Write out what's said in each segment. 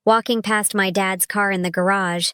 Walking past my dad's car in the garage,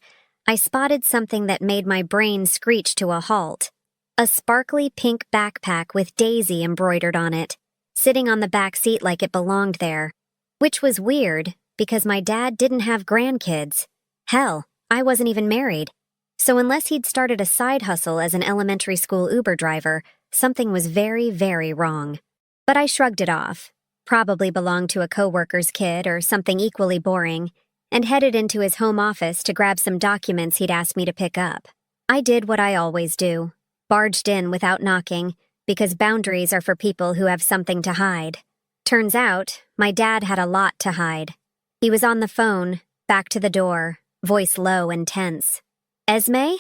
I spotted something that made my brain screech to a halt. A sparkly pink backpack with Daisy embroidered on it, sitting on the back seat like it belonged there. Which was weird, because my dad didn't have grandkids. Hell, I wasn't even married. So unless he'd started a side hustle as an elementary school Uber driver, something was very, very wrong. But I shrugged it off. Probably belonged to a coworker's kid or something equally boring, and headed into his home office to grab some documents he'd asked me to pick up. I did what I always do. Barged in without knocking, because boundaries are for people who have something to hide. Turns out, my dad had a lot to hide. He was on the phone, back to the door, voice low and tense. Esme?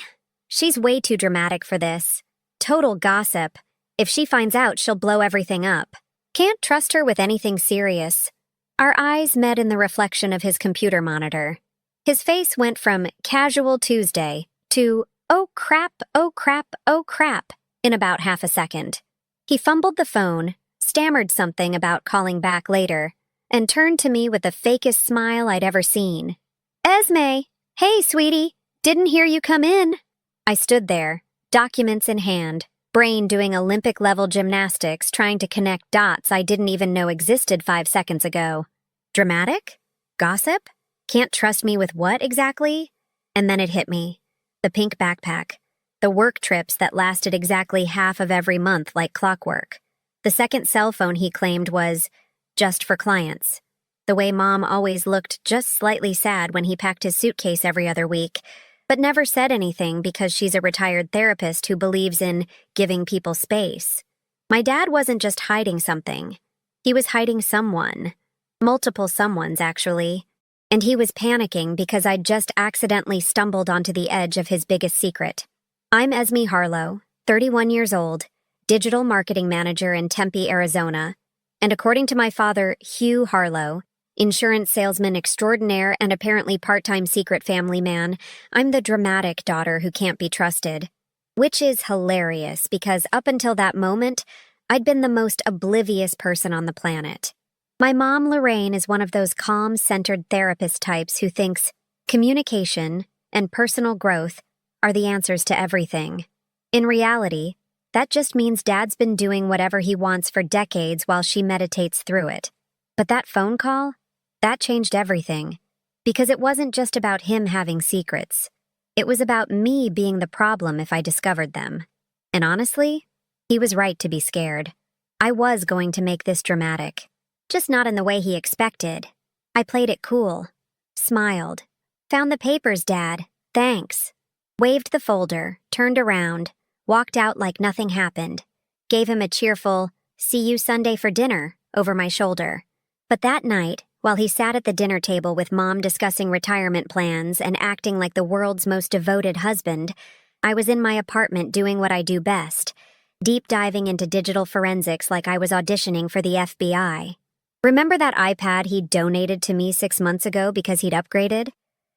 She's way too dramatic for this. Total gossip. If she finds out, she'll blow everything up. Can't trust her with anything serious. Our eyes met in the reflection of his computer monitor. His face went from casual Tuesday to oh crap, oh crap, oh crap in about half a second. He fumbled the phone, stammered something about calling back later, and turned to me with the fakest smile I'd ever seen. Esme! Hey, sweetie! Didn't hear you come in. I stood there, documents in hand, brain doing Olympic-level gymnastics trying to connect dots I didn't even know existed 5 seconds ago. Dramatic? Gossip? Can't trust me with what exactly? And then it hit me. The pink backpack. The work trips that lasted exactly half of every month like clockwork. The second cell phone he claimed was just for clients. The way Mom always looked just slightly sad when he packed his suitcase every other week, but never said anything because she's a retired therapist who believes in giving people space. My dad wasn't just hiding something. He was hiding someone. Multiple someones, actually. And he was panicking because I'd just accidentally stumbled onto the edge of his biggest secret. I'm Esme Harlow, 31 years old, digital marketing manager in Tempe, Arizona, and according to my father, Hugh Harlow, insurance salesman extraordinaire and apparently part-time secret family man, I'm the dramatic daughter who can't be trusted. Which is hilarious because up until that moment, I'd been the most oblivious person on the planet. My mom, Lorraine, is one of those calm, centered therapist types who thinks communication and personal growth are the answers to everything. In reality, that just means Dad's been doing whatever he wants for decades while she meditates through it. But that phone call? That changed everything. Because it wasn't just about him having secrets. It was about me being the problem if I discovered them. And honestly, he was right to be scared. I was going to make this dramatic. Just not in the way he expected. I played it cool. Smiled. Found the papers, Dad. Thanks. Waved the folder, turned around, walked out like nothing happened. Gave him a cheerful, "See you Sunday for dinner," over my shoulder. But that night, while he sat at the dinner table with Mom discussing retirement plans and acting like the world's most devoted husband, I was in my apartment doing what I do best, deep diving into digital forensics like I was auditioning for the FBI. Remember that iPad he donated to me 6 months ago because he'd upgraded?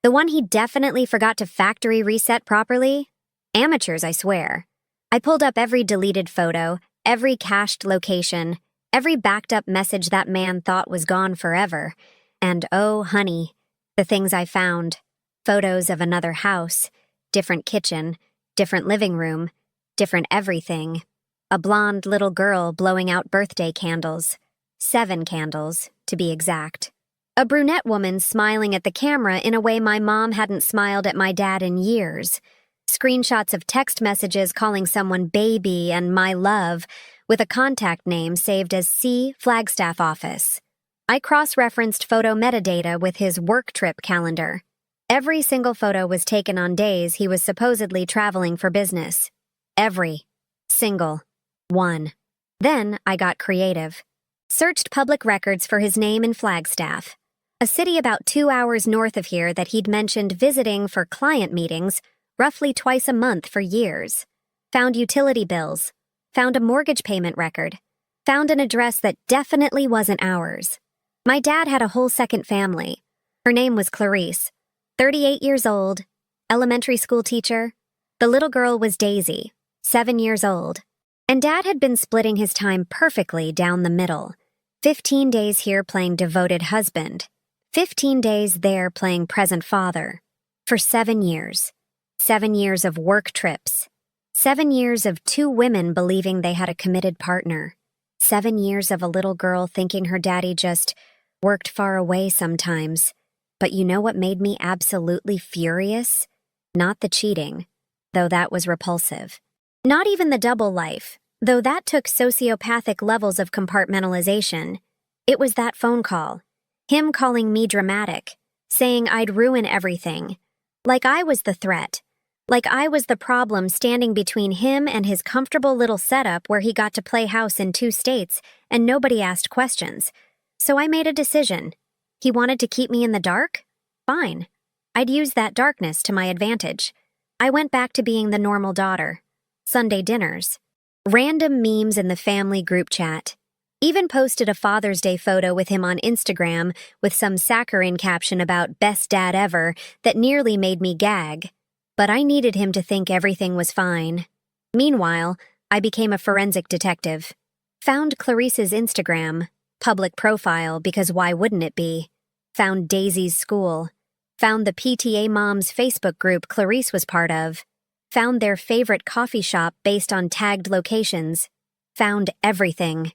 The one he definitely forgot to factory reset properly? Amateurs, I swear. I pulled up every deleted photo, every cached location, every backed up message that man thought was gone forever. And oh, honey, the things I found. Photos of another house, different kitchen, different living room, different everything. A blonde little girl blowing out birthday candles. 7 candles, to be exact. A brunette woman smiling at the camera in a way my mom hadn't smiled at my dad in years. Screenshots of text messages calling someone baby and my love, with a contact name saved as C. Flagstaff Office. I cross-referenced photo metadata with his work trip calendar. Every single photo was taken on days he was supposedly traveling for business. Every single one. Then I got creative. Searched public records for his name in Flagstaff, a city about 2 hours north of here that he'd mentioned visiting for client meetings roughly twice a month for years. Found utility bills. Found a mortgage payment record. Found an address that definitely wasn't ours. My dad had a whole second family. Her name was Clarice, 38 years old, elementary school teacher. The little girl was Daisy, 7 years old. And Dad had been splitting his time perfectly down the middle. 15 days here playing devoted husband. 15 days there playing present father. For 7 years. 7 years of work trips. 7 years of 2 women believing they had a committed partner. 7 years of a little girl thinking her daddy just worked far away sometimes. But you know what made me absolutely furious? Not the cheating, though that was repulsive. Not even the double life, though that took sociopathic levels of compartmentalization. It was that phone call. Him calling me dramatic, saying I'd ruin everything. Like I was the threat. Like I was the problem standing between him and his comfortable little setup where he got to play house in 2 states and nobody asked questions. So I made a decision. He wanted to keep me in the dark? Fine. I'd use that darkness to my advantage. I went back to being the normal daughter. Sunday dinners. Random memes in the family group chat. Even posted a Father's Day photo with him on Instagram with some saccharine caption about best dad ever that nearly made me gag. But I needed him to think everything was fine. Meanwhile, I became a forensic detective. Found Clarice's Instagram, public profile because why wouldn't it be? Found Daisy's school. Found the PTA moms Facebook group Clarice was part of. Found their favorite coffee shop based on tagged locations. Found everything.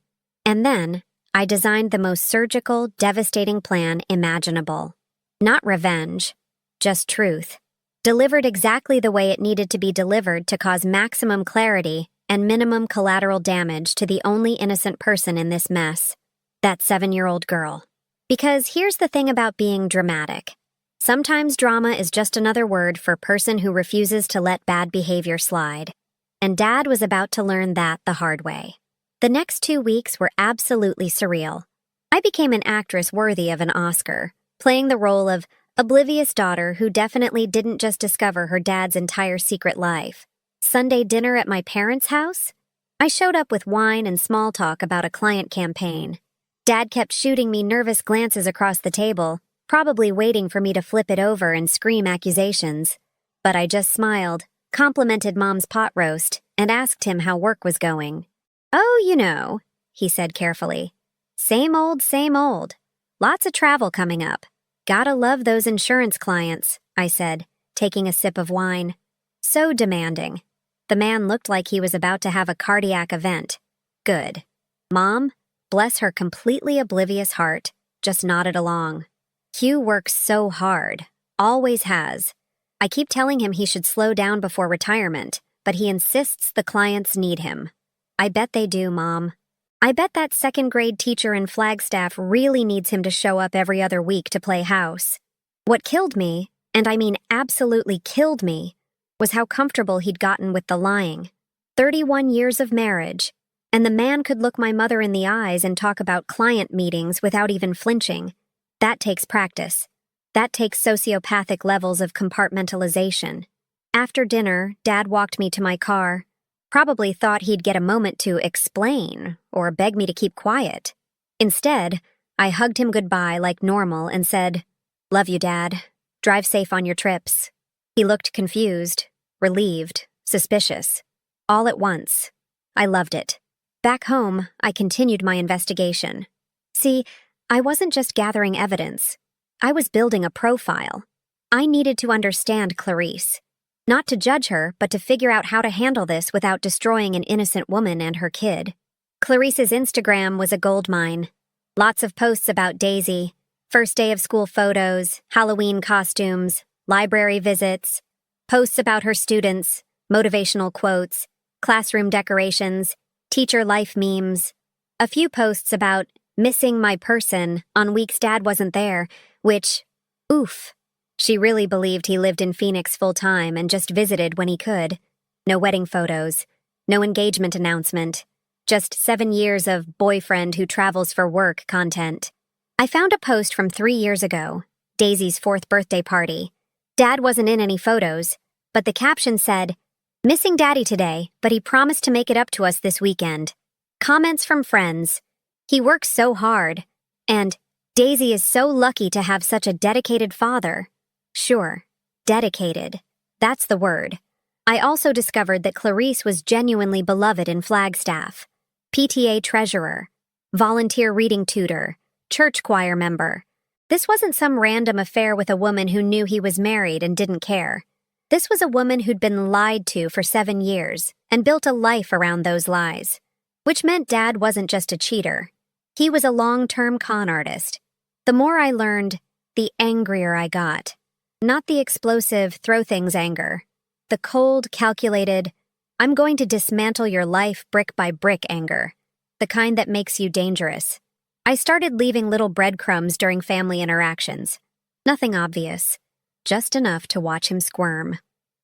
And then, I designed the most surgical, devastating plan imaginable. Not revenge, just truth. Delivered exactly the way it needed to be delivered to cause maximum clarity and minimum collateral damage to the only innocent person in this mess. That 7-year-old girl. Because here's the thing about being dramatic. Sometimes drama is just another word for person who refuses to let bad behavior slide. And Dad was about to learn that the hard way. The next 2 weeks were absolutely surreal. I became an actress worthy of an Oscar, playing the role of oblivious daughter who definitely didn't just discover her dad's entire secret life. Sunday dinner at my parents' house? I showed up with wine and small talk about a client campaign. Dad kept shooting me nervous glances across the table, probably waiting for me to flip it over and scream accusations. But I just smiled, complimented Mom's pot roast, and asked him how work was going. "Oh, you know," he said carefully. Same old, same old. Lots of travel coming up. Gotta love those insurance clients," I said, taking a sip of wine. So demanding. The man looked like he was about to have a cardiac event. Good. Mom, bless her completely oblivious heart, just nodded along. Hugh works so hard. Always has. I keep telling him he should slow down before retirement, but he insists the clients need him. I bet they do, Mom. I bet that 2nd-grade teacher in Flagstaff really needs him to show up every other week to play house. What killed me, and I mean absolutely killed me, was how comfortable he'd gotten with the lying. 31 years of marriage, and the man could look my mother in the eyes and talk about client meetings without even flinching. That takes practice. That takes sociopathic levels of compartmentalization. After dinner, Dad walked me to my car. Probably thought he'd get a moment to explain or beg me to keep quiet. Instead, I hugged him goodbye like normal and said, "Love you, Dad. Drive safe on your trips." He looked confused, relieved, suspicious. All at once. I loved it. Back home, I continued my investigation. See, I wasn't just gathering evidence. I was building a profile. I needed to understand Clarice. Not to judge her, but to figure out how to handle this without destroying an innocent woman and her kid. Clarice's Instagram was a goldmine. Lots of posts about Daisy, first day of school photos, Halloween costumes, library visits, posts about her students, motivational quotes, classroom decorations, teacher life memes, a few posts about missing my person on weeks Dad wasn't there, which, oof. She really believed he lived in Phoenix full-time and just visited when he could. No wedding photos, no engagement announcement, just 7 years of boyfriend who travels for work content. I found a post from 3 years ago, Daisy's 4th birthday party. Dad wasn't in any photos, but the caption said, "Missing Daddy today, but he promised to make it up to us this weekend." Comments from friends. He works so hard. And Daisy is so lucky to have such a dedicated father. Sure, dedicated. That's the word. I also discovered that Clarice was genuinely beloved in Flagstaff. PTA treasurer, volunteer reading tutor, church choir member. This wasn't some random affair with a woman who knew he was married and didn't care. This was a woman who'd been lied to for 7 years and built a life around those lies, which meant Dad wasn't just a cheater. He was a long-term con artist. The more I learned, the angrier I got. Not the explosive, throw-things anger. The cold, calculated, I'm going to dismantle your life brick by brick anger. The kind that makes you dangerous. I started leaving little breadcrumbs during family interactions. Nothing obvious. Just enough to watch him squirm.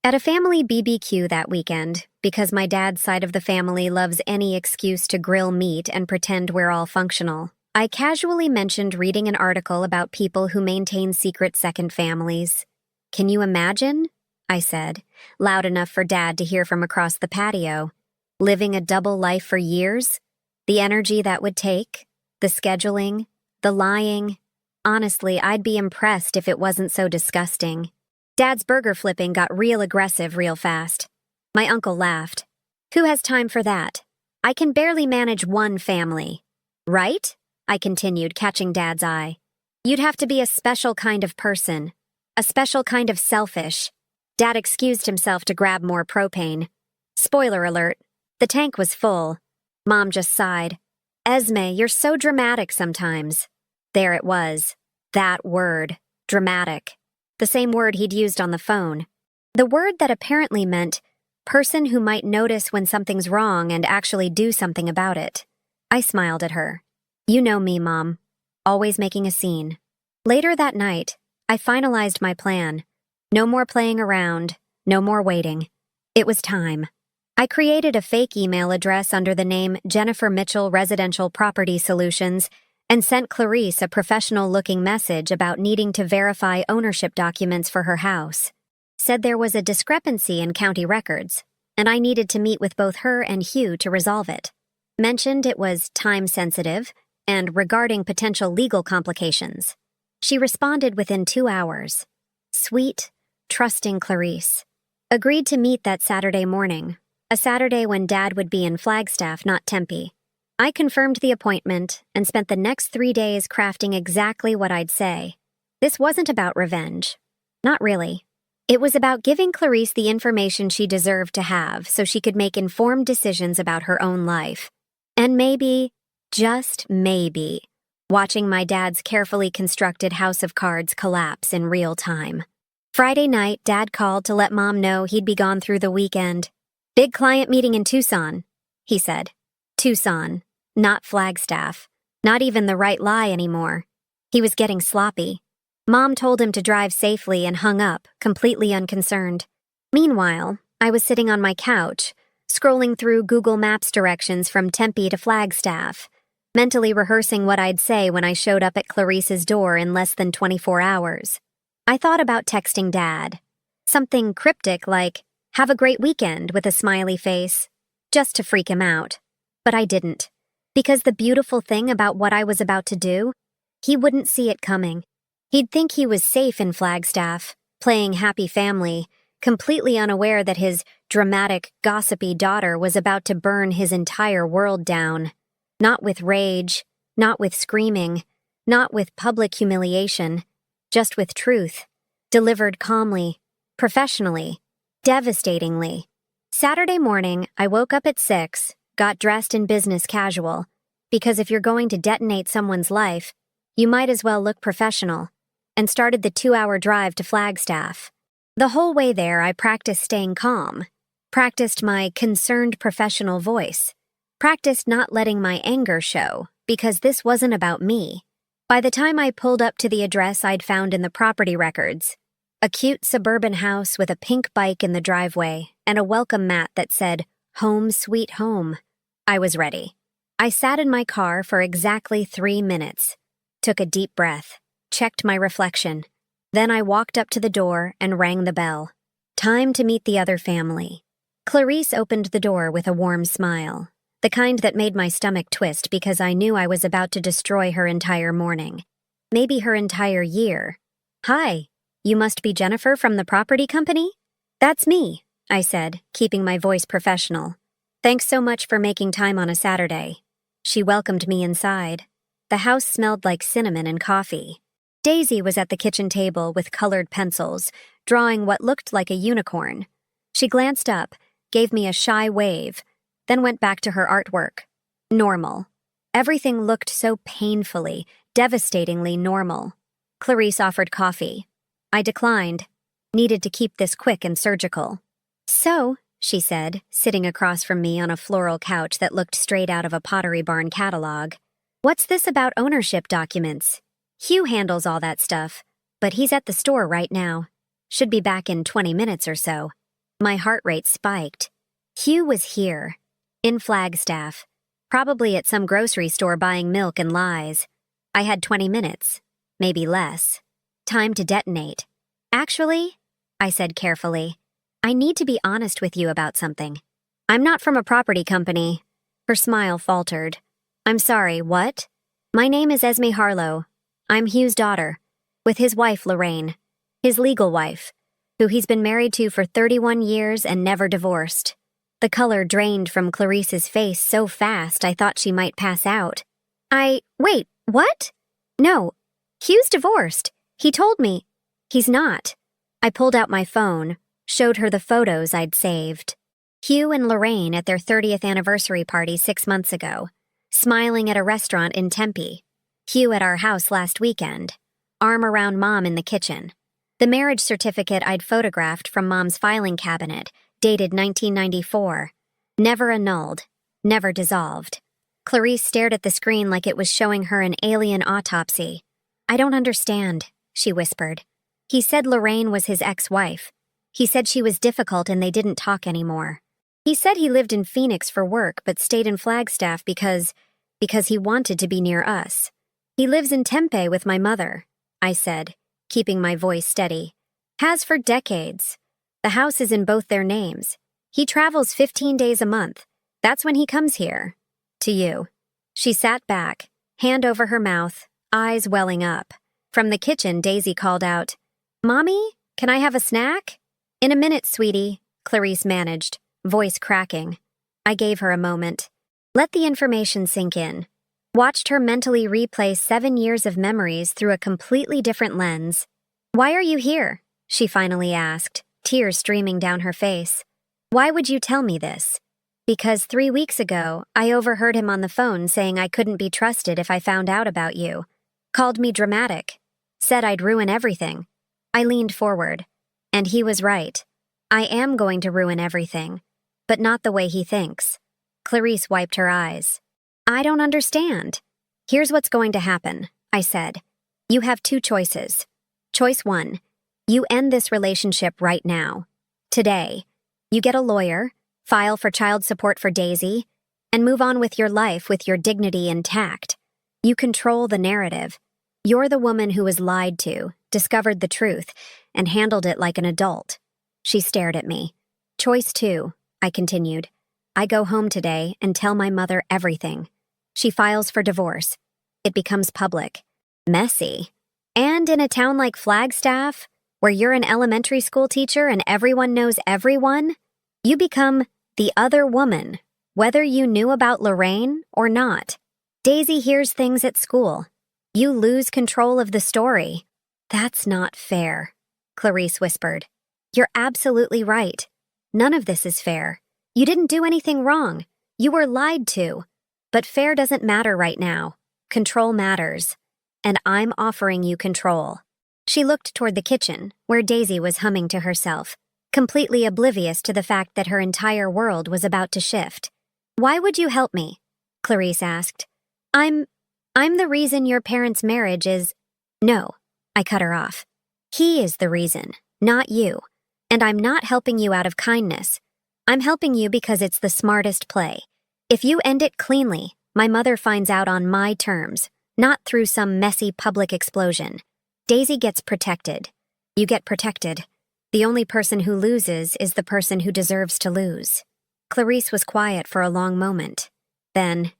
At a family BBQ that weekend, because my dad's side of the family loves any excuse to grill meat and pretend we're all functional, I casually mentioned reading an article about people who maintain secret second families. Can you imagine? I said, loud enough for Dad to hear from across the patio. Living a double life for years? The energy that would take? The scheduling? The lying? Honestly, I'd be impressed if it wasn't so disgusting. Dad's burger flipping got real aggressive real fast. My uncle laughed. Who has time for that? I can barely manage one family. Right? I continued, catching Dad's eye. You'd have to be a special kind of person. A special kind of selfish. Dad excused himself to grab more propane. Spoiler alert, the tank was full. Mom just sighed. Esme, you're so dramatic sometimes. There it was. That word. Dramatic. The same word he'd used on the phone. The word that apparently meant person who might notice when something's wrong and actually do something about it. I smiled at her. You know me, Mom. Always making a scene. Later that night, I finalized my plan. No more playing around. No more waiting. It was time. I created a fake email address under the name Jennifer Mitchell Residential Property Solutions and sent Clarice a professional-looking message about needing to verify ownership documents for her house. Said there was a discrepancy in county records, and I needed to meet with both her and Hugh to resolve it. Mentioned it was time-sensitive and regarding potential legal complications. She responded within 2 hours. Sweet, trusting Clarice. Agreed to meet that Saturday morning, a Saturday when Dad would be in Flagstaff, not Tempe. I confirmed the appointment and spent the next 3 days crafting exactly what I'd say. This wasn't about revenge. Not really. It was about giving Clarice the information she deserved to have so she could make informed decisions about her own life. And maybe, just maybe, watching my dad's carefully constructed house of cards collapse in real time. Friday night, Dad called to let Mom know he'd be gone through the weekend. Big client meeting in Tucson, he said. Tucson, not Flagstaff. Not even the right lie anymore. He was getting sloppy. Mom told him to drive safely and hung up, completely unconcerned. Meanwhile, I was sitting on my couch, scrolling through Google Maps directions from Tempe to Flagstaff, mentally rehearsing what I'd say when I showed up at Clarice's door in less than 24 hours. I thought about texting Dad. Something cryptic like, have a great weekend with a smiley face, just to freak him out. But I didn't. Because the beautiful thing about what I was about to do, he wouldn't see it coming. He'd think he was safe in Flagstaff, playing happy family, completely unaware that his dramatic, gossipy daughter was about to burn his entire world down. Not with rage, not with screaming, not with public humiliation, just with truth, delivered calmly, professionally, devastatingly. Saturday morning, I woke up at 6, got dressed in business casual, because if you're going to detonate someone's life, you might as well look professional, and started the 2-hour drive to Flagstaff. The whole way there, I practiced staying calm, practiced my concerned professional voice, practiced not letting my anger show, because this wasn't about me. By the time I pulled up to the address I'd found in the property records, a cute suburban house with a pink bike in the driveway and a welcome mat that said, Home Sweet Home, I was ready. I sat in my car for exactly 3 minutes, took a deep breath, checked my reflection. Then I walked up to the door and rang the bell. Time to meet the other family. Clarice opened the door with a warm smile, the kind that made my stomach twist because I knew I was about to destroy her entire morning. Maybe her entire year. Hi, you must be Jennifer from the property company? That's me, I said, keeping my voice professional. Thanks so much for making time on a Saturday. She welcomed me inside. The house smelled like cinnamon and coffee. Daisy was at the kitchen table with colored pencils, drawing what looked like a unicorn. She glanced up, gave me a shy wave, then went back to her artwork. Normal. Everything looked so painfully, devastatingly normal. Clarice offered coffee. I declined. Needed to keep this quick and surgical. So, she said, sitting across from me on a floral couch that looked straight out of a Pottery Barn catalog. What's this about ownership documents? Hugh handles all that stuff, but he's at the store right now. Should be back in 20 minutes or so. My heart rate spiked. Hugh was here, in Flagstaff, probably at some grocery store buying milk and lies. I had 20 minutes, maybe less. Time to detonate. Actually, I said carefully, I need to be honest with you about something. I'm not from a property company. Her smile faltered. I'm sorry, what? My name is Esme Harlow. I'm Hugh's daughter, with his wife Lorraine, his legal wife, who he's been married to for 31 years and never divorced. The color drained from Clarice's face so fast I thought she might pass out. Wait, what? No, Hugh's divorced. He told me. He's not. I pulled out my phone, showed her the photos I'd saved. Hugh and Lorraine at their 30th anniversary party 6 months ago, smiling at a restaurant in Tempe. Hugh at our house last weekend, arm around Mom in the kitchen. The marriage certificate I'd photographed from Mom's filing cabinet, dated 1994. Never annulled, never dissolved. Clarice stared at the screen like it was showing her an alien autopsy. I don't understand, she whispered. He said Lorraine was his ex-wife. He said she was difficult and they didn't talk anymore. He said he lived in Phoenix for work but stayed in Flagstaff because he wanted to be near us. He lives in Tempe with my mother, I said, keeping my voice steady. Has for decades. The house is in both their names. He travels 15 days a month. That's when he comes here. To you. She sat back, hand over her mouth, eyes welling up. From the kitchen, Daisy called out, Mommy, can I have a snack? In a minute, sweetie, Clarice managed, voice cracking. I gave her a moment. Let the information sink in. Watched her mentally replay 7 years of memories through a completely different lens. Why are you here? She finally asked, tears streaming down her face. Why would you tell me this? Because 3 weeks ago, I overheard him on the phone saying I couldn't be trusted if I found out about you. Called me dramatic. Said I'd ruin everything. I leaned forward. And he was right. I am going to ruin everything. But not the way he thinks. Clarice wiped her eyes. I don't understand. Here's what's going to happen, I said. You have 2 choices. Choice 1. You end this relationship right now. Today. You get a lawyer, file for child support for Daisy, and move on with your life with your dignity intact. You control the narrative. You're the woman who was lied to, discovered the truth, and handled it like an adult. She stared at me. Choice 2, I continued. I go home today and tell my mother everything. She files for divorce. It becomes public. Messy. And in a town like Flagstaff, where you're an elementary school teacher and everyone knows everyone, you become the other woman, whether you knew about Lorraine or not. Daisy hears things at school. You lose control of the story. That's not fair, Clarice whispered. You're absolutely right. None of this is fair. You didn't do anything wrong. You were lied to. But fair doesn't matter right now. Control matters. And I'm offering you control. She looked toward the kitchen, where Daisy was humming to herself, completely oblivious to the fact that her entire world was about to shift. Why would you help me? Clarice asked. I'm the reason your parents' marriage is... No, I cut her off. He is the reason, not you. And I'm not helping you out of kindness. I'm helping you because it's the smartest play. If you end it cleanly, my mother finds out on my terms, not through some messy public explosion. Daisy gets protected. You get protected. The only person who loses is the person who deserves to lose. Clarice was quiet for a long moment. Then,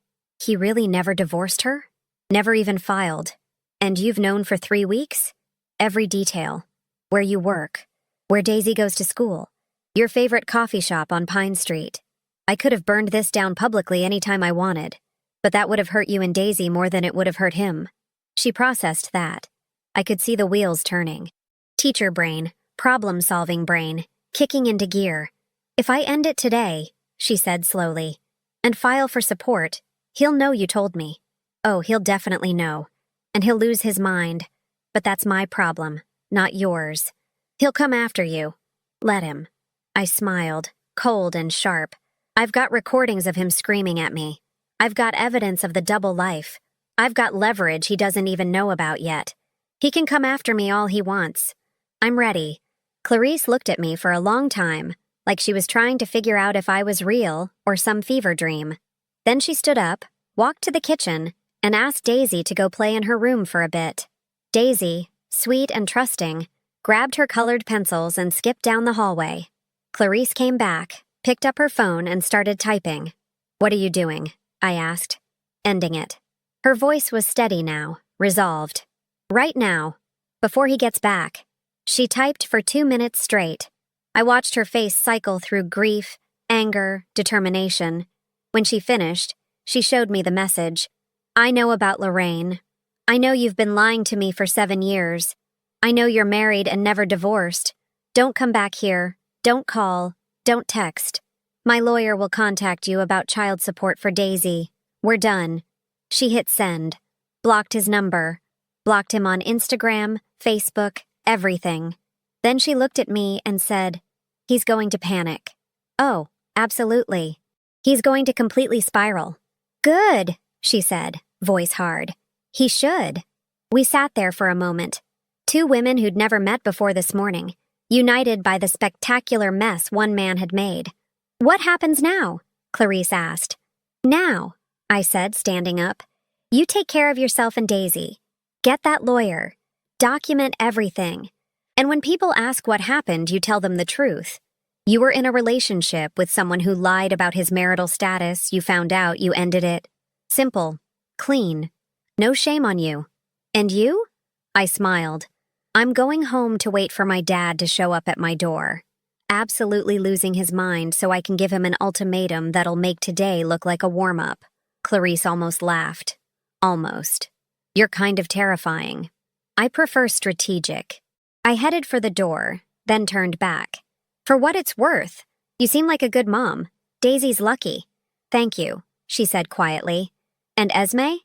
he really never divorced her? Never even filed. And you've known for 3 weeks? Every detail. Where you work. Where Daisy goes to school. Your favorite coffee shop on Pine Street. I could have burned this down publicly anytime I wanted, but that would have hurt you and Daisy more than it would have hurt him. She processed that. I could see the wheels turning. Teacher brain, problem-solving brain, kicking into gear. If I end it today, she said slowly, and file for support, he'll know you told me. Oh, he'll definitely know. And he'll lose his mind. But that's my problem, not yours. He'll come after you. Let him. I smiled, cold and sharp. I've got recordings of him screaming at me. I've got evidence of the double life. I've got leverage he doesn't even know about yet. He can come after me all he wants. I'm ready. Clarice looked at me for a long time, like she was trying to figure out if I was real or some fever dream. Then she stood up, walked to the kitchen, and asked Daisy to go play in her room for a bit. Daisy, sweet and trusting, grabbed her colored pencils and skipped down the hallway. Clarice came back, picked up her phone, and started typing. "What are you doing?" I asked. "Ending it." Her voice was steady now, resolved. "Right now, before he gets back." She typed for 2 minutes straight. I watched her face cycle through grief, anger, determination. When she finished, she showed me the message. "I know about Lorraine. I know you've been lying to me for 7 years. I know you're married and never divorced. Don't come back here. Don't call. Don't text. My lawyer will contact you about child support for Daisy. We're done." She hit send, blocked his number, blocked him on Instagram, Facebook, everything. Then she looked at me and said, "He's going to panic." "Oh, absolutely. He's going to completely spiral." "Good," she said, voice hard. "He should." We sat there for a moment. Two women who'd never met before this morning, united by the spectacular mess one man had made. "What happens now?" Clarice asked. "Now," I said, standing up. "You take care of yourself and Daisy. Get that lawyer. Document everything. And when people ask what happened, you tell them the truth. You were in a relationship with someone who lied about his marital status, you found out, you ended it. Simple. Clean. No shame on you. And you?" I smiled. "I'm going home to wait for my dad to show up at my door. Absolutely losing his mind so I can give him an ultimatum that'll make today look like a warm-up." Clarice almost laughed. "Almost. You're kind of terrifying." "I prefer strategic." I headed for the door, then turned back. "For what it's worth, you seem like a good mom. Daisy's lucky." "Thank you," she said quietly. "And Esme?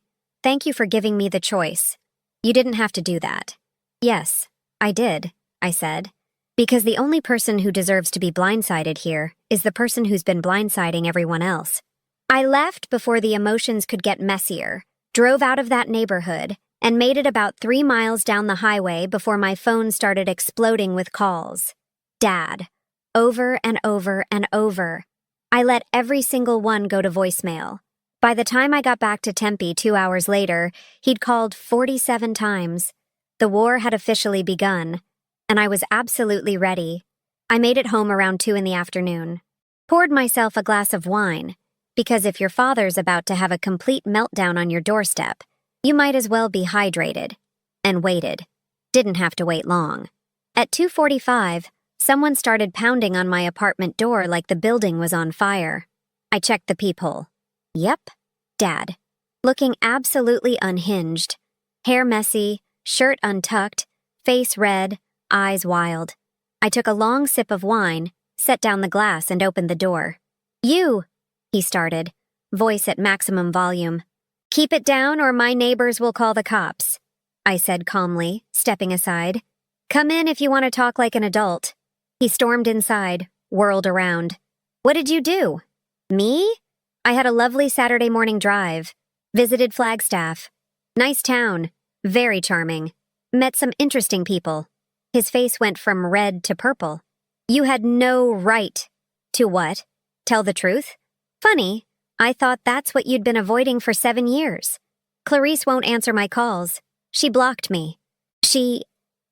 Thank you for giving me the choice. You didn't have to do that." "Yes, I did," I said. "Because the only person who deserves to be blindsided here is the person who's been blindsiding everyone else." I left before the emotions could get messier, drove out of that neighborhood, and made it about 3 miles down the highway before my phone started exploding with calls. Dad. Over and over and over. I let every single one go to voicemail. By the time I got back to Tempe 2 hours later, he'd called 47 times. The war had officially begun, and I was absolutely ready. I made it home around 2 in the afternoon. Poured myself a glass of wine, because if your father's about to have a complete meltdown on your doorstep, you might as well be hydrated. And waited. Didn't have to wait long. At 2:45, someone started pounding on my apartment door like the building was on fire. I checked the peephole. Yep, Dad. Looking absolutely unhinged. Hair messy, shirt untucked, face red, eyes wild. I took a long sip of wine, set down the glass, and opened the door. "You," he started, voice at maximum volume. "Keep it down or my neighbors will call the cops," I said calmly, stepping aside. "Come in if you want to talk like an adult." He stormed inside, whirled around. "What did you do?" "Me? I had a lovely Saturday morning drive. Visited Flagstaff. Nice town. Very charming. Met some interesting people." His face went from red to purple. "You had no right." "To what? Tell the truth?" "Funny. I thought that's what you'd been avoiding for 7 years. Clarice won't answer my calls. She blocked me. He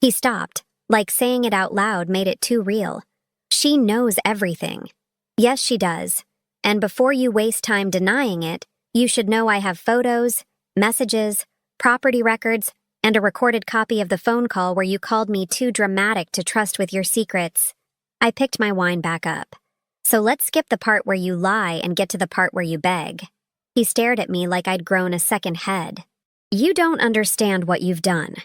stopped, like saying it out loud made it too real. "She knows everything." "Yes, she does. And before you waste time denying it, you should know I have photos, messages, property records, and a recorded copy of the phone call where you called me too dramatic to trust with your secrets." I picked my wine back up. "So let's skip the part where you lie and get to the part where you beg." He stared at me like I'd grown a second head. "You don't understand what you've done.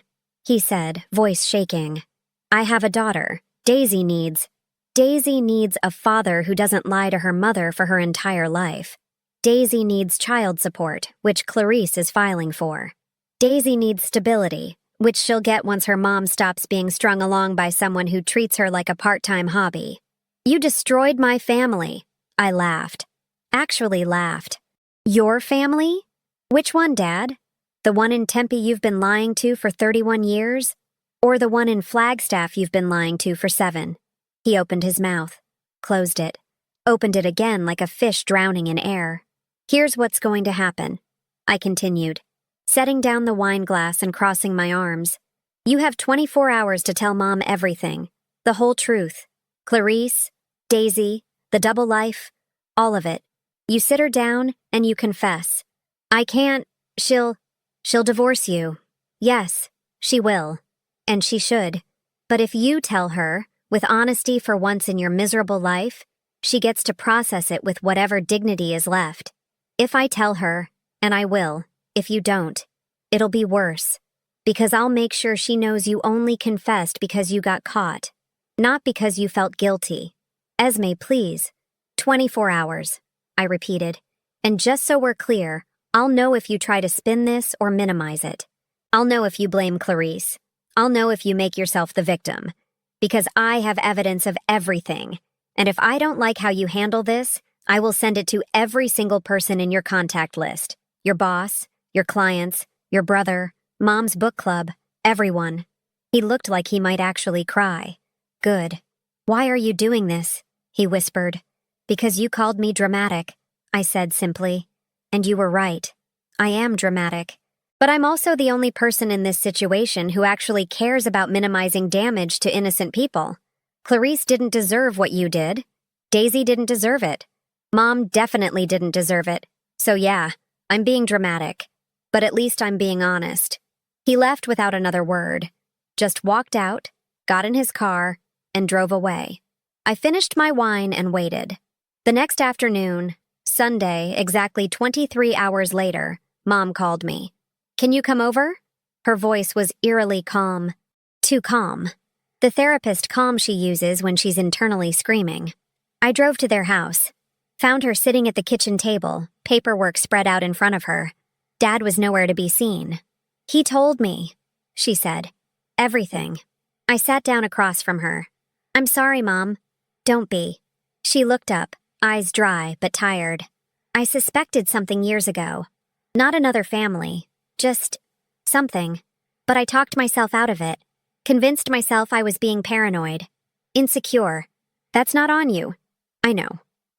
he said, voice shaking. I have a daughter. Daisy needs a father who doesn't lie to her mother for her entire life. Daisy needs child support, which Clarice is filing for. Daisy needs stability, which she'll get once her mom stops being strung along by someone who treats her like a part-time hobby. You destroyed my family. I laughed. Actually laughed. Your family? Which one, Dad? The one in Tempe you've been lying to for 31 years? Or the one in Flagstaff you've been lying to for 7? He opened his mouth, closed it, opened it again like a fish drowning in air. Here's what's going to happen, I continued, setting down the wine glass and crossing my arms. You have 24 hours to tell Mom everything, the whole truth. Clarice, Daisy, the double life, all of it. You sit her down and you confess. I can't, she'll divorce you. Yes, she will. And she should. But if you tell her, with honesty for once in your miserable life, she gets to process it with whatever dignity is left. If I tell her, and I will, if you don't, it'll be worse. Because I'll make sure she knows you only confessed because you got caught, not because you felt guilty. Esme, please. 24 hours, I repeated. And just so we're clear, I'll know if you try to spin this or minimize it. I'll know if you blame Clarice. I'll know if you make yourself the victim. Because I have evidence of everything. And if I don't like how you handle this, I will send it to every single person in your contact list. Your boss, your clients, your brother, Mom's book club, everyone. He looked like he might actually cry. Good. Why are you doing this? He whispered. Because you called me dramatic, I said simply. And you were right. I am dramatic. But I'm also the only person in this situation who actually cares about minimizing damage to innocent people. Clarice didn't deserve what you did. Daisy didn't deserve it. Mom definitely didn't deserve it. So yeah, I'm being dramatic. But at least I'm being honest. He left without another word. Just walked out, got in his car, and drove away. I finished my wine and waited. The next afternoon, Sunday, exactly 23 hours later, Mom called me. Can you come over? Her voice was eerily calm. Too calm. The therapist calm she uses when she's internally screaming. I drove to their house. Found her sitting at the kitchen table, paperwork spread out in front of her. Dad was nowhere to be seen. He told me, she said. Everything. I sat down across from her. I'm sorry, Mom. Don't be. She looked up, eyes dry but tired. I suspected something years ago. Not another family. Just something. But I talked myself out of it. Convinced myself I was being paranoid. Insecure. That's not on you. I know.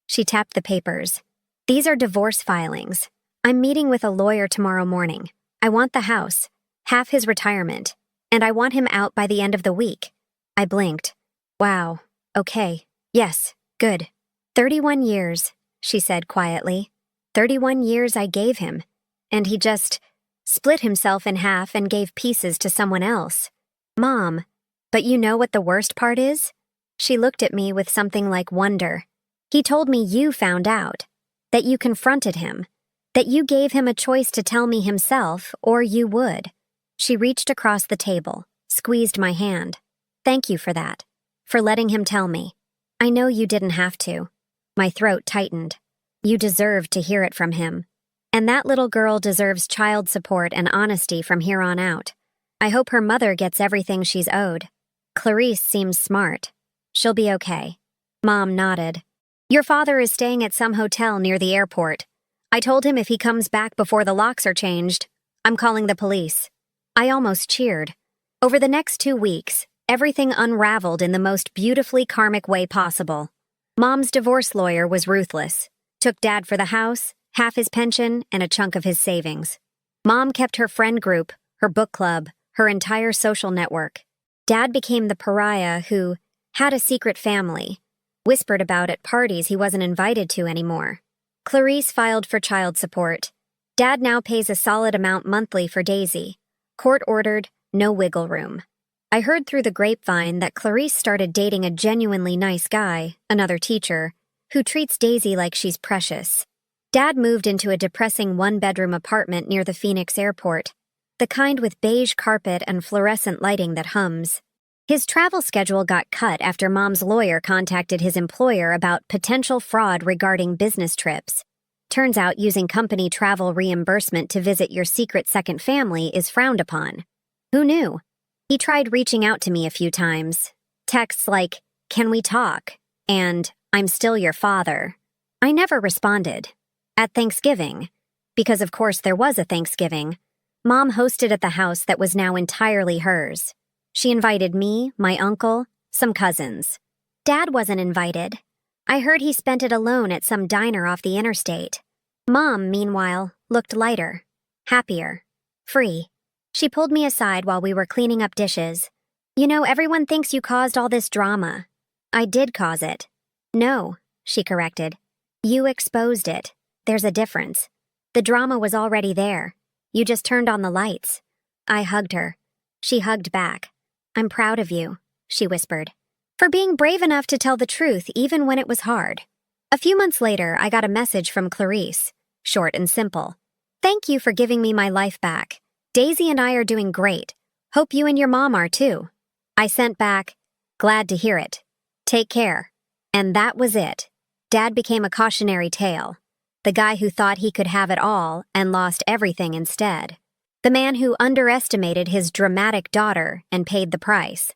She tapped the papers. These are divorce filings. I'm meeting with a lawyer tomorrow morning. I want the house, half his retirement, and I want him out by the end of the week. I blinked. Wow. Okay. Yes. Good. 31 years, she said quietly. 31 years I gave him. And he just split himself in half and gave pieces to someone else. Mom, but you know what the worst part is? She looked at me with something like wonder. He told me you found out, that you confronted him, that you gave him a choice to tell me himself or you would. She reached across the table, squeezed my hand. Thank you for that, for letting him tell me. I know you didn't have to. My throat tightened. You deserved to hear it from him. And that little girl deserves child support and honesty from here on out. I hope her mother gets everything she's owed. Clarice seems smart. She'll be okay. Mom nodded. Your father is staying at some hotel near the airport. I told him if he comes back before the locks are changed, I'm calling the police. I almost cheered. Over the next 2 weeks, everything unraveled in the most beautifully karmic way possible. Mom's divorce lawyer was ruthless. Took Dad for the house, half his pension, and a chunk of his savings. Mom kept her friend group, her book club, her entire social network. Dad became the pariah who had a secret family, whispered about at parties he wasn't invited to anymore. Clarice filed for child support. Dad now pays a solid amount monthly for Daisy. Court-ordered, no wiggle room. I heard through the grapevine that Clarice started dating a genuinely nice guy, another teacher, who treats Daisy like she's precious. Dad moved into a depressing one-bedroom apartment near the Phoenix airport. the kind with beige carpet and fluorescent lighting that hums. His travel schedule got cut after Mom's lawyer contacted his employer about potential fraud regarding business trips. Turns out using company travel reimbursement to visit your secret second family is frowned upon. Who knew? He tried reaching out to me a few times. Texts like, "Can we talk?" and "I'm still your father." I never responded. At Thanksgiving, because of course there was a Thanksgiving, Mom hosted at the house that was now entirely hers. She invited me, my uncle, some cousins. Dad wasn't invited. I heard he spent it alone at some diner off the interstate. Mom, meanwhile, looked lighter, happier, free. She pulled me aside while we were cleaning up dishes. "You know, everyone thinks you caused all this drama." "I did cause it." "No," she corrected. "You exposed it. There's a difference. The drama was already there. You just turned on the lights." I hugged her. She hugged back. "I'm proud of you," she whispered, "for being brave enough to tell the truth even when it was hard." A few months later, I got a message from Clarice, short and simple. "Thank you for giving me my life back. Daisy and I are doing great. Hope you and your mom are too." I sent back, "Glad to hear it. Take care." And that was it. Dad became a cautionary tale. The guy who thought he could have it all and lost everything instead. The man who underestimated his dramatic daughter and paid the price.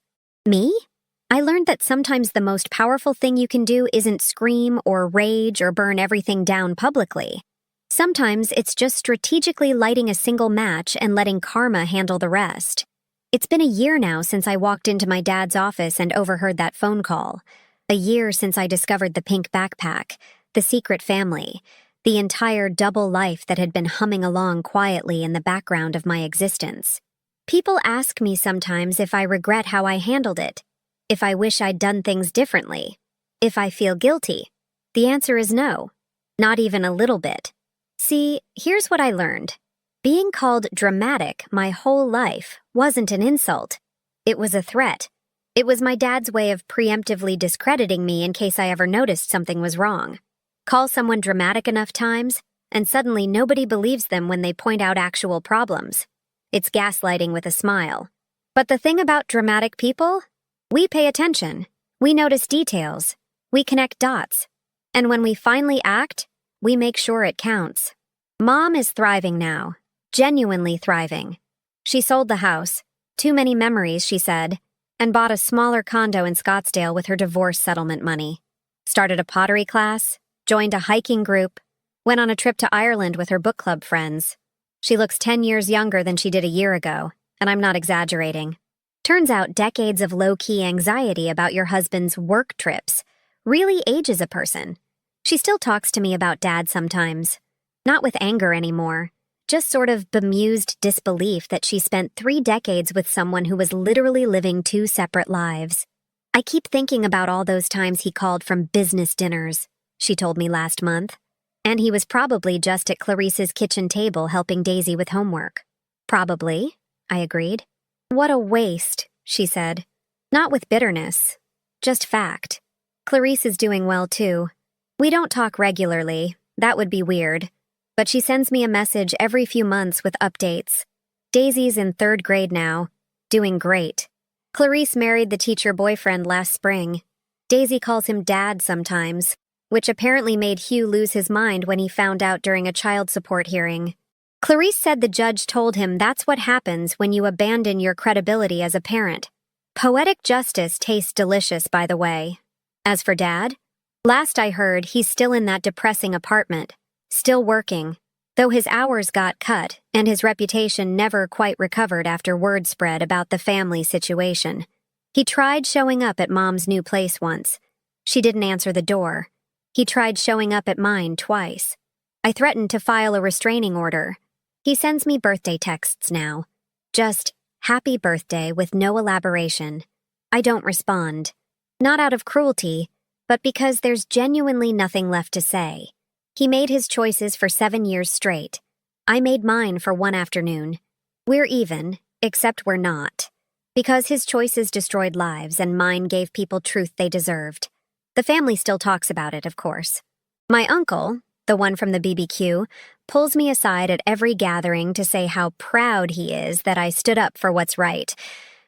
Me? I learned that sometimes the most powerful thing you can do isn't scream or rage or burn everything down publicly. Sometimes it's just strategically lighting a single match and letting karma handle the rest. It's been a year now since I walked into my dad's office and overheard that phone call. A year since I discovered the pink backpack, the secret family, the entire double life that had been humming along quietly in the background of my existence. People ask me sometimes if I regret how I handled it, if I wish I'd done things differently, if I feel guilty. The answer is no, not even a little bit. See, here's what I learned. Being called dramatic my whole life wasn't an insult. It was a threat. It was my dad's way of preemptively discrediting me in case I ever noticed something was wrong. Call someone dramatic enough times, and suddenly nobody believes them when they point out actual problems. It's gaslighting with a smile. But the thing about dramatic people? We pay attention. We notice details. We connect dots. And when we finally act, we make sure it counts. Mom is thriving now. Genuinely thriving. She sold the house, too many memories, she said, and bought a smaller condo in Scottsdale with her divorce settlement money. Started a pottery class, joined a hiking group, went on a trip to Ireland with her book club friends. She looks 10 years younger than she did a year ago, and I'm not exaggerating. Turns out decades of low-key anxiety about your husband's work trips really ages a person. She still talks to me about Dad sometimes. Not with anger anymore. Just sort of bemused disbelief that she spent 3 decades with someone who was literally living 2 separate lives. "I keep thinking about all those times he called from business dinners," she told me last month. And he was probably just at Clarice's kitchen table helping Daisy with homework. "Probably," I agreed. "What a waste," she said. Not with bitterness. Just fact. Clarice is doing well too. We don't talk regularly. That would be weird. But she sends me a message every few months with updates. Daisy's in 3rd grade now, doing great. Clarice married the teacher boyfriend last spring. Daisy calls him Dad sometimes, which apparently made Hugh lose his mind when he found out during a child support hearing. Clarice said the judge told him that's what happens when you abandon your credibility as a parent. Poetic justice tastes delicious, by the way. As for Dad, last I heard, he's still in that depressing apartment. Still working, though his hours got cut and his reputation never quite recovered after word spread about the family situation. He tried showing up at Mom's new place once. She didn't answer the door. He tried showing up at mine twice. I threatened to file a restraining order. He sends me birthday texts now. Just, "Happy birthday," with no elaboration. I don't respond. Not out of cruelty, but because there's genuinely nothing left to say. He made his choices for 7 years straight. I made mine for 1 afternoon. We're even, except we're not. Because his choices destroyed lives and mine gave people truth they deserved. The family still talks about it, of course. My uncle, the one from the BBQ, pulls me aside at every gathering to say how proud he is that I stood up for what's right,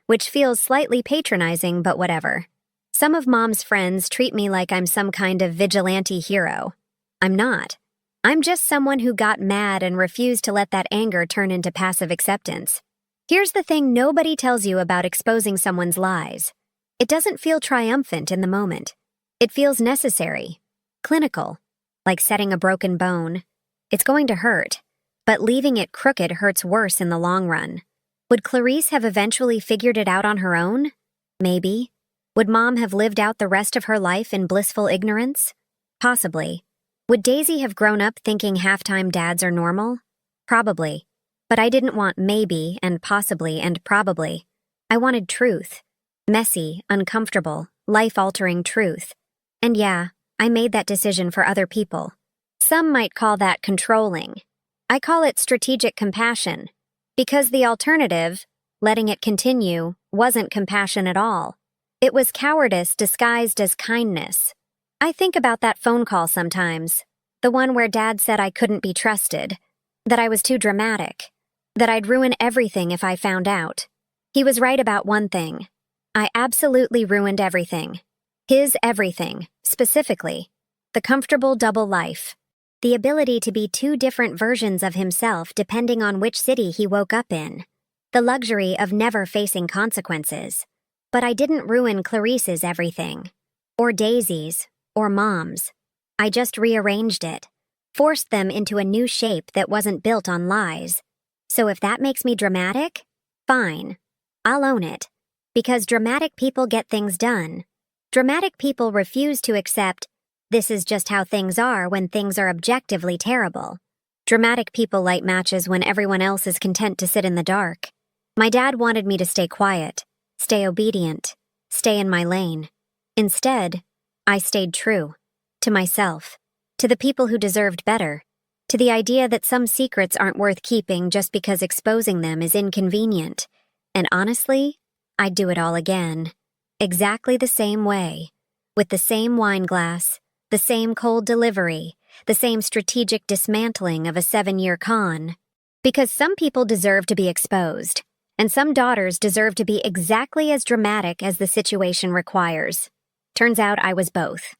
which feels slightly patronizing, but whatever. Some of Mom's friends treat me like I'm some kind of vigilante hero. I'm not. I'm just someone who got mad and refused to let that anger turn into passive acceptance. Here's the thing nobody tells you about exposing someone's lies. It doesn't feel triumphant in the moment. It feels necessary, clinical, like setting a broken bone. It's going to hurt, but leaving it crooked hurts worse in the long run. Would Clarice have eventually figured it out on her own? Maybe. Would Mom have lived out the rest of her life in blissful ignorance? Possibly. Would Daisy have grown up thinking half-time dads are normal? Probably. But I didn't want maybe and possibly and probably. I wanted truth. Messy, uncomfortable, life-altering truth. And yeah, I made that decision for other people. Some might call that controlling. I call it strategic compassion. Because the alternative, letting it continue, wasn't compassion at all. It was cowardice disguised as kindness. I think about that phone call sometimes. The one where Dad said I couldn't be trusted. That I was too dramatic. That I'd ruin everything if I found out. He was right about one thing. I absolutely ruined everything. His everything, specifically. The comfortable double life. The ability to be two different versions of himself depending on which city he woke up in. The luxury of never facing consequences. But I didn't ruin Clarice's everything. Or Daisy's. Or Mom's. I just rearranged it. Forced them into a new shape that wasn't built on lies. So if that makes me dramatic, fine. I'll own it. Because dramatic people get things done. Dramatic people refuse to accept, this is just how things are when things are objectively terrible. Dramatic people light matches when everyone else is content to sit in the dark. My dad wanted me to stay quiet, stay obedient, stay in my lane. Instead, I stayed true. To myself. To the people who deserved better. To the idea that some secrets aren't worth keeping just because exposing them is inconvenient. And honestly, I'd do it all again. Exactly the same way. With the same wine glass, the same cold delivery, the same strategic dismantling of a 7-year con. Because some people deserve to be exposed, and some daughters deserve to be exactly as dramatic as the situation requires. Turns out I was both.